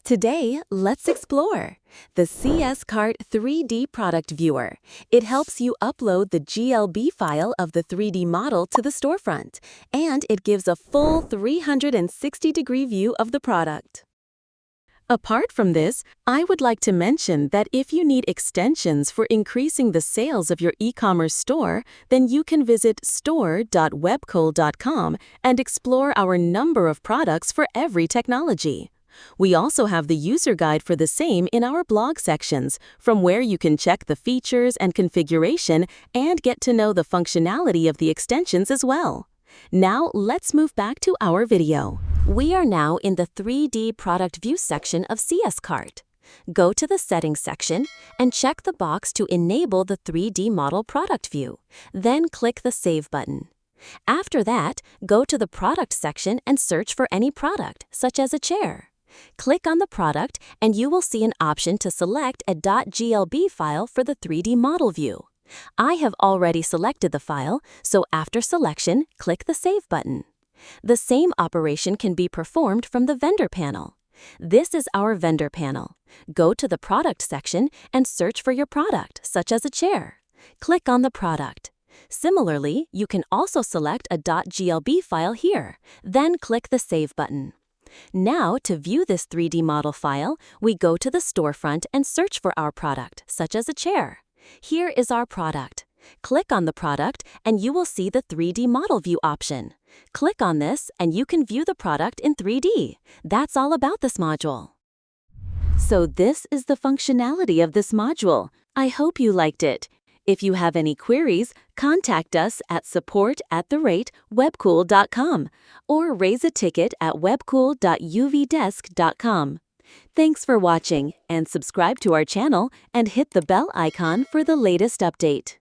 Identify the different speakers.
Speaker 1: Today, let's explore the CS Cart 3D Product Viewer. It helps you upload the GLB file of the 3D model to the storefront, and it gives a full 360-degree view of the product. Apart from this, I would like to mention that if you need extensions for increasing the sales of your e-commerce store, then you can visit store.webcol.com and explore our number of products for every technology. We also have the user guide for the same in our blog sections, from where you can check the features and configuration and get to know the functionality of the extensions as well. Now, let's move back to our video. We are now in the 3D Product View section of CS Cart. Go to the Settings section and check the box to enable the 3D Model Product View. Then click the Save button. After that, go to the Product section and search for any product, such as a chair. Click on the product and you will see an option to select a .glb file for the 3D model view. I have already selected the file, so after selection, click the Save button. The same operation can be performed from the vendor panel. This is our vendor panel. Go to the product section and search for your product, such as a chair. Click on the product. Similarly, you can also select a .glb file here, then click the Save button. Now, to view this 3D model file, we go to the storefront and search for our product, such as a chair. Here is our product. Click on the product and you will see the 3D model view option. Click on this and you can view the product in 3D. That's all about this module. So this is the functionality of this module. I hope you liked it. If you have any queries, contact us at support@webcool.com or raise a ticket at webcool.uvdesk.com. Thanks for watching, and subscribe to our channel and hit the bell icon for the latest update.